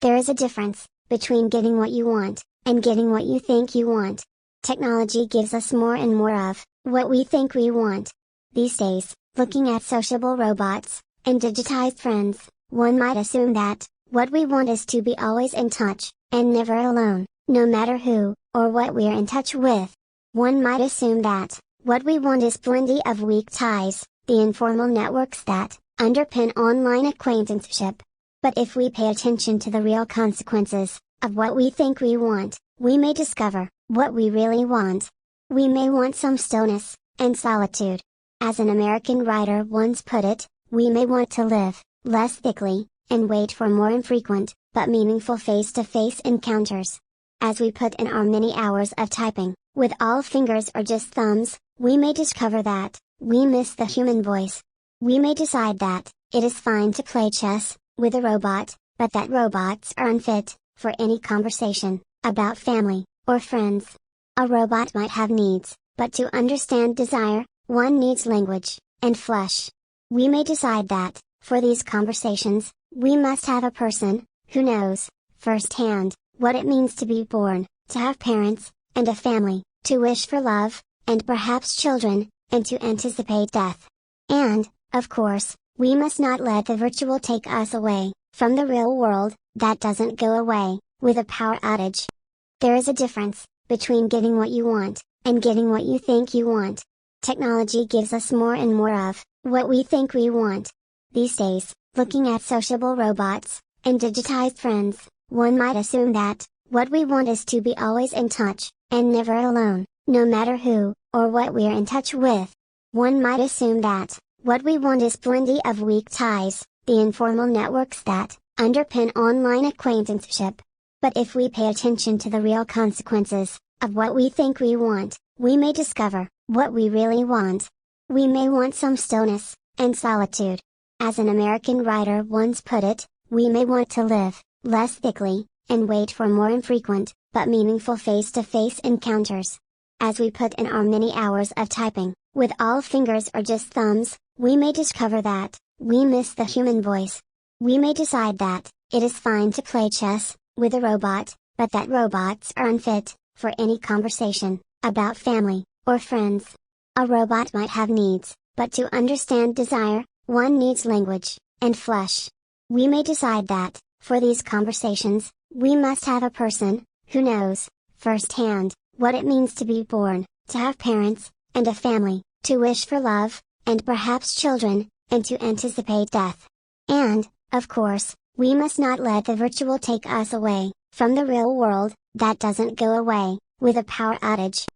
There is a difference between getting what you want and getting what you think you want. Technology gives us more and more of what we think we want. These days, looking at sociable robots and digitized friends, one might assume that what we want is to be always in touch and never alone, no matter who or what we're in touch with. One might assume that what we want is plenty of weak ties, the informal networks that underpin online acquaintanceship. But if we pay attention to the real consequences of what we think we want, we may discover what we really want. We may want some stillness and solitude. As an American writer once put it, we may want to live less thickly and wait for more infrequent but meaningful face-to-face encounters. As we put in our many hours of typing, with all fingers or just thumbs, we may discover that we miss the human voice. We may decide that it is fine to play chess with a robot, but that robots are unfit for any conversation about family or friends. A robot might have needs, but to understand desire, one needs language and flesh. We may decide that, for these conversations, we must have a person who knows, firsthand, what it means to be born, to have parents, and a family, to wish for love, and perhaps children, and to anticipate death. And, of course, we must not let the virtual take us away from the real world that doesn't go away with a power outage. There is a difference between getting what you want and getting what you think you want. Technology gives us more and more of what we think we want. These days, looking at sociable robots and digitized friends, one might assume that what we want is to be always in touch and never alone, no matter who or what we're in touch with. One might assume that what we want is plenty of weak ties, the informal networks that underpin online acquaintanceship. But if we pay attention to the real consequences of what we think we want, we may discover what we really want. We may want some stillness and solitude. As an American writer once put it, we may want to live less thickly and wait for more infrequent but meaningful face-to-face encounters. As we put in our many hours of typing, with all fingers or just thumbs, we may discover that we miss the human voice. We may decide that it is fine to play chess with a robot, but that robots are unfit for any conversation about family or friends. A robot might have needs, but to understand desire, one needs language and flesh. We may decide that, for these conversations, we must have a person who knows, firsthand, what it means to be born, to have parents, and a family, to wish for love, and perhaps children, and to anticipate death. And, of course, we must not let the virtual take us away from the real world that doesn't go away with a power outage.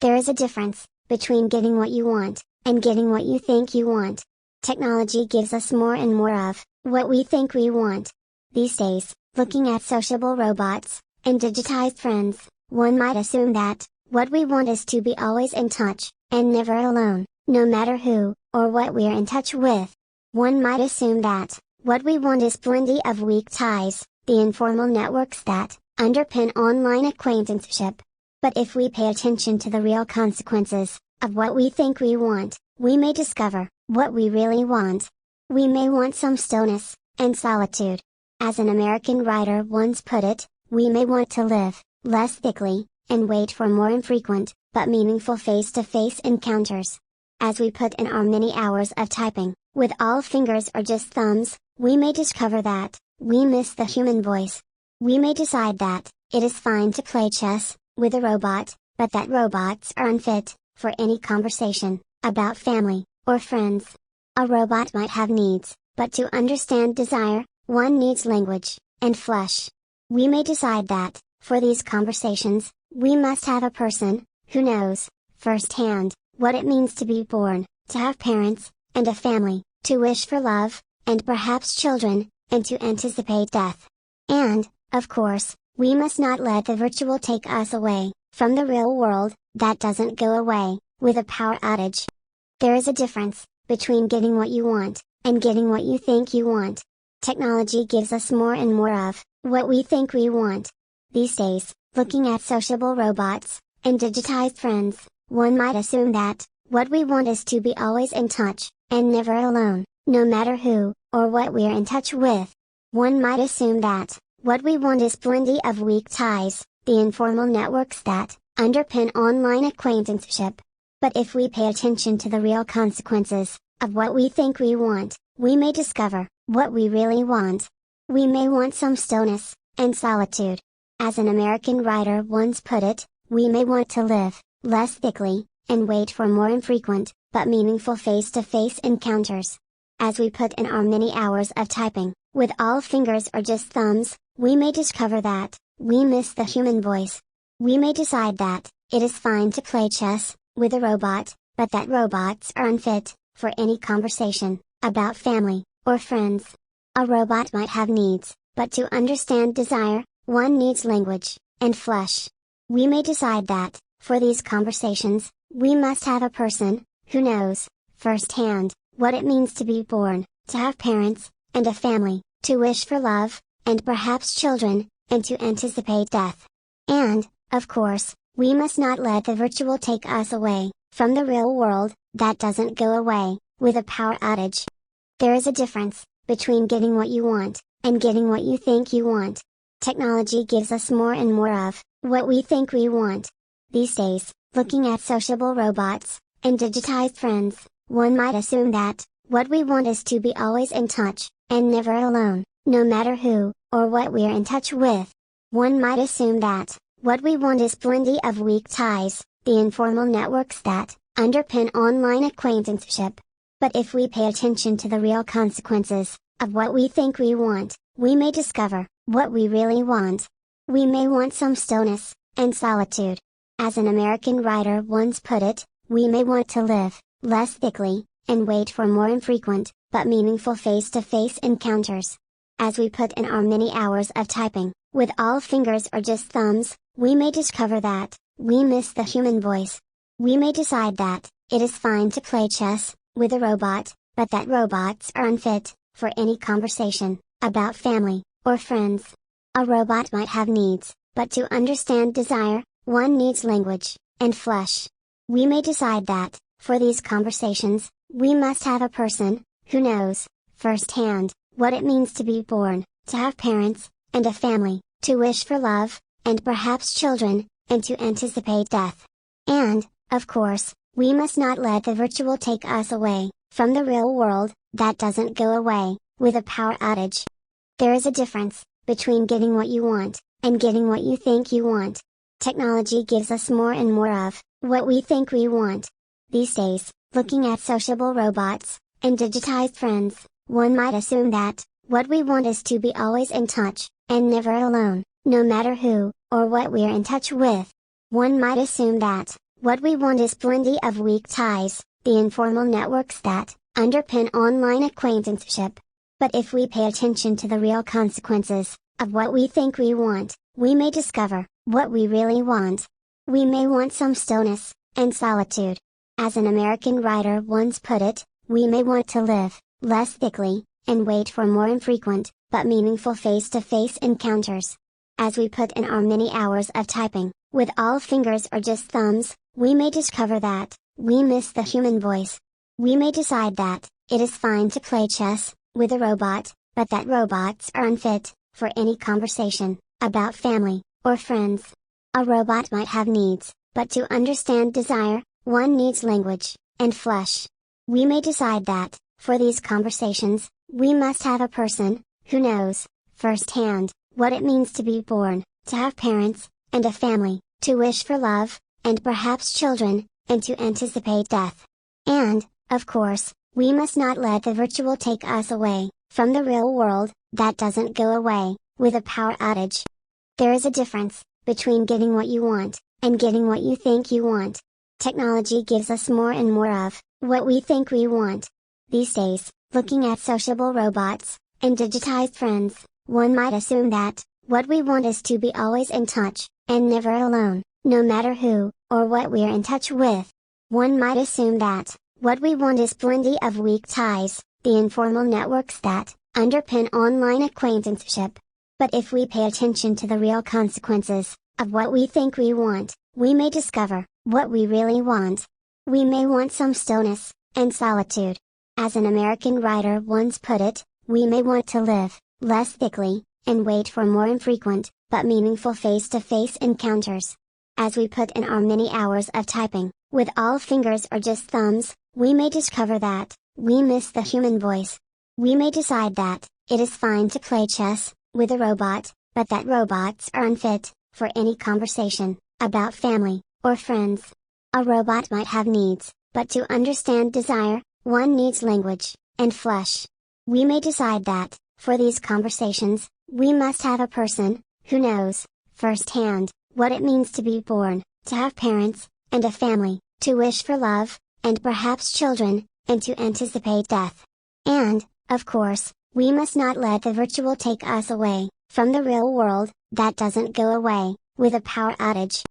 There is a difference between getting what you want and getting what you think you want. Technology gives us more and more of what we think we want. These days, looking at sociable robots and digitized friends, one might assume that what we want is to be always in touch and never alone, no matter who or what we're in touch with. One might assume that what we want is plenty of weak ties, the informal networks that underpin online acquaintanceship. But if we pay attention to the real consequences of what we think we want, we may discover what we really want. We may want some stillness and solitude. As an American writer once put it, we may want to live less thickly and wait for more infrequent but meaningful face-to-face encounters. As we put in our many hours of typing, with all fingers or just thumbs, we may discover that we miss the human voice. We may decide that it is fine to play chess with a robot, but that robots are unfit for any conversation about family or friends. A robot might have needs, but to understand desire, one needs language and flesh. We may decide that, for these conversations, we must have a person who knows, firsthand, what it means to be born, to have parents, and a family, to wish for love, and perhaps children, and to anticipate death. And, of course, we must not let the virtual take us away from the real world that doesn't go away with a power outage. There is a difference between getting what you want and getting what you think you want. Technology gives us more and more of what we think we want. These days, looking at sociable robots and digitized friends, one might assume that what we want is to be always in touch and never alone, no matter who or what we're in touch with. One might assume that What we want is plenty of weak ties, the informal networks that underpin online acquaintanceship. But if we pay attention to the real consequences of what we think we want, we may discover what we really want. We may want some stillness and solitude. As an American writer once put it, we may want to live less thickly and wait for more infrequent but meaningful face-to-face encounters. As we put in our many hours of typing, with all fingers or just thumbs, we may discover that we miss the human voice. We may decide that it is fine to play chess with a robot, but that robots are unfit for any conversation about family or friends. A robot might have needs, but to understand desire, one needs language and flesh. We may decide that, for these conversations, we must have a person who knows, firsthand, what it means to be born, to have parents, and a family, to wish for love, and perhaps children, and to anticipate death. And, of course, we must not let the virtual take us away from the real world that doesn't go away with a power outage. There is a difference between getting what you want and getting what you think you want. Technology gives us more and more of what we think we want. These days, looking at sociable robots and digitized friends, one might assume that what we want is to be always in touch and never alone, no matter who or what we're in touch with. One might assume that what we want is plenty of weak ties, the informal networks that underpin online acquaintanceship. But if we pay attention to the real consequences of what we think we want, we may discover what we really want. We may want some stillness and solitude. As an American writer once put it, we may want to live less thickly and wait for more infrequent but meaningful face-to-face encounters. As we put in our many hours of typing, with all fingers or just thumbs, we may discover that we miss the human voice. We may decide that it is fine to play chess with a robot, but that robots are unfit for any conversation about family or friends. A robot might have needs, but to understand desire, one needs language and flesh. We may decide that, for these conversations, we must have a person who knows, firsthand, what it means to be born, to have parents, and a family, to wish for love, and perhaps children, and to anticipate death. And, of course, we must not let the virtual take us away from the real world that doesn't go away with a power outage. There is a difference between getting what you want and getting what you think you want. Technology gives us more and more of what we think we want. These days, looking at sociable robots and digitized friends, one might assume that what we want is to be always in touch and never alone, no matter who or what we're in touch with. One might assume that what we want is plenty of weak ties, the informal networks that underpin online acquaintanceship. But if we pay attention to the real consequences of what we think we want, we may discover what we really want. We may want some stillness and solitude. As an American writer once put it, we may want to live less thickly and wait for more infrequent but meaningful face-to-face encounters. As we put in our many hours of typing, with all fingers or just thumbs, we may discover that we miss the human voice. We may decide that it is fine to play chess with a robot, but that robots are unfit for any conversation about family or friends. A robot might have needs, but to understand desire, one needs language and flesh. We may decide that, for these conversations, we must have a person who knows, firsthand, what it means to be born, to have parents, and a family, to wish for love, and perhaps children, and to anticipate death. And, of course, we must not let the virtual take us away from the real world that doesn't go away with a power outage. There is a difference between getting what you want and getting what you think you want. Technology gives us more and more of what we think we want. These days, looking at sociable robots and digitized friends, one might assume that what we want is to be always in touch and never alone, no matter who or what we're in touch with. One might assume that what we want is plenty of weak ties, the informal networks that underpin online acquaintanceship. But if we pay attention to the real consequences of what we think we want, we may discover what we really want. We may want some stillness and solitude. As an American writer once put it, we may want to live less thickly and wait for more infrequent, but meaningful face-to-face encounters. As we put in our many hours of typing, with all fingers or just thumbs, we may discover that we miss the human voice. We may decide that it is fine to play chess with a robot, but that robots are unfit for any conversation about family or friends. A robot might have needs, but to understand desire, one needs language and flesh. We may decide that, for these conversations, we must have a person who knows, firsthand, what it means to be born, to have parents, and a family, to wish for love, and perhaps children, and to anticipate death. And, of course, we must not let the virtual take us away from the real world that doesn't go away with a power outage.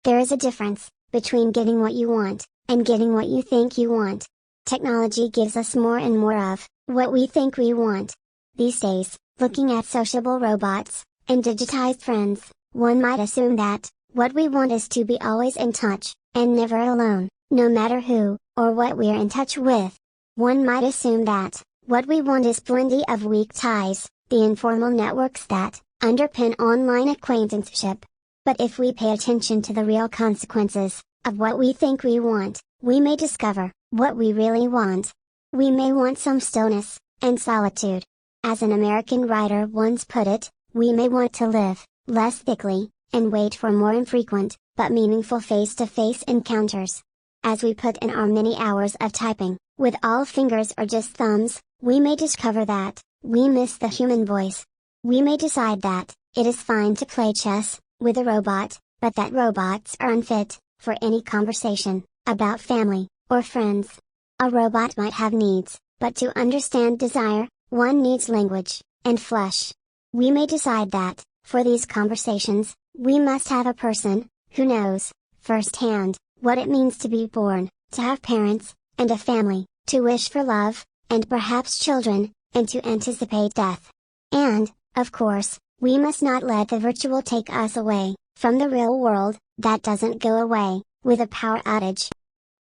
There is a difference between getting what you want and getting what you think you want. Technology gives us more and more of what we think we want. These days, looking at sociable robots and digitized friends, one might assume that what we want is to be always in touch and never alone, no matter who or what we're in touch with. One might assume that what we want is plenty of weak ties, the informal networks that underpin online acquaintanceship. But if we pay attention to the real consequences of what we think we want, we may discover what we really want. We may want some stillness and solitude. As an American writer once put it, we may want to live less thickly and wait for more infrequent but meaningful face-to-face encounters. As we put in our many hours of typing, with all fingers or just thumbs, we may discover that we miss the human voice. We may decide that it is fine to play chess with a robot, but that robots are unfit for any conversation about family or friends. A robot might have needs, but to understand desire, one needs language and flesh. We may decide that, for these conversations, we must have a person who knows, firsthand, what it means to be born, to have parents, and a family, to wish for love, and perhaps children, and to anticipate death. And, of course, we must not let the virtual take us away from the real world that doesn't go away with a power outage.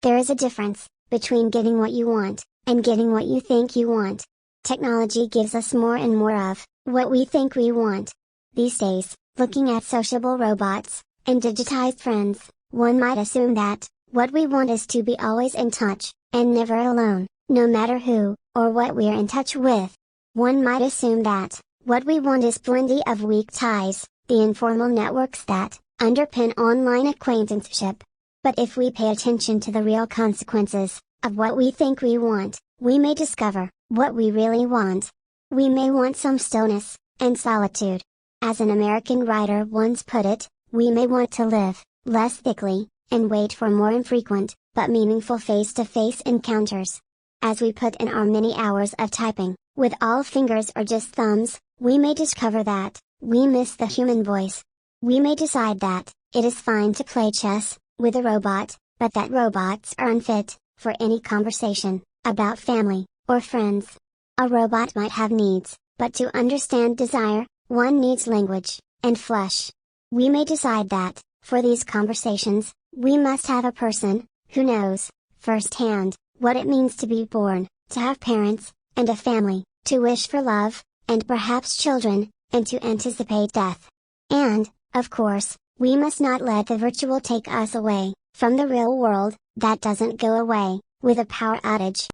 There is a difference between getting what you want and getting what you think you want. Technology gives us more and more of what we think we want. These days, looking at sociable robots and digitized friends, one might assume that what we want is to be always in touch and never alone, no matter who or what we're in touch with. One might assume that what we want is plenty of weak ties, the informal networks that underpin online acquaintanceship. But if we pay attention to the real consequences of what we think we want, we may discover what we really want. We may want some stillness and solitude. As an American writer once put it, we may want to live less thickly and wait for more infrequent but meaningful face-to-face encounters. As we put in our many hours of typing, with all fingers or just thumbs, we may discover that we miss the human voice. We may decide that it is fine to play chess with a robot, but that robots are unfit for any conversation about family or friends. A robot might have needs, but to understand desire, one needs language and flesh. We may decide that, for these conversations, we must have a person who knows, firsthand, what it means to be born, to have parents, and a family, to wish for love, and perhaps children, and to anticipate death. And, of course, we must not let the virtual take us away from the real world that doesn't go away with a power outage.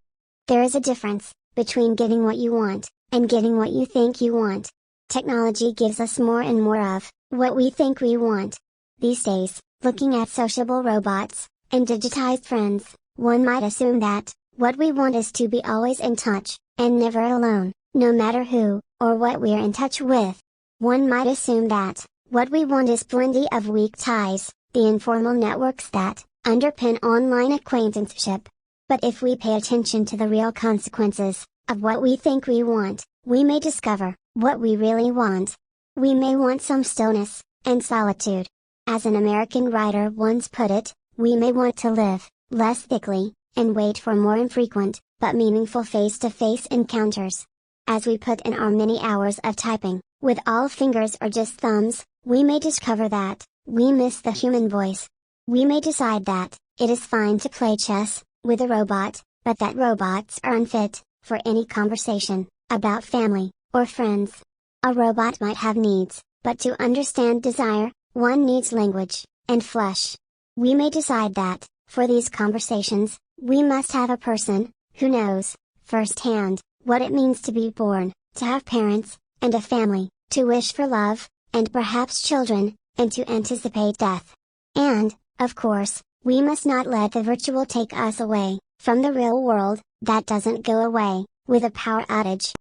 There is a difference between getting what you want and getting what you think you want. Technology gives us more and more of what we think we want. These days, looking at sociable robots and digitized friends, one might assume that what we want is to be always in touch and never alone, no matter who or what we're in touch with. One might assume that what we want is plenty of weak ties, the informal networks that underpin online acquaintanceship. But if we pay attention to the real consequences of what we think we want, we may discover what we really want. We may want some stillness and solitude. As an American writer once put it, we may want to live less thickly and wait for more infrequent but meaningful face-to-face encounters. As we put in our many hours of typing, with all fingers or just thumbs, we may discover that we miss the human voice. We may decide that it is fine to play chess with a robot, but that robots are unfit for any conversation about family or friends. A robot might have needs, but to understand desire, one needs language, and flesh. We may decide that, for these conversations, we must have a person, who knows, firsthand, what it means to be born, to have parents, and a family, to wish for love, and perhaps children, and to anticipate death. And, of course, we must not let the virtual take us away, from the real world, that doesn't go away, with a power outage.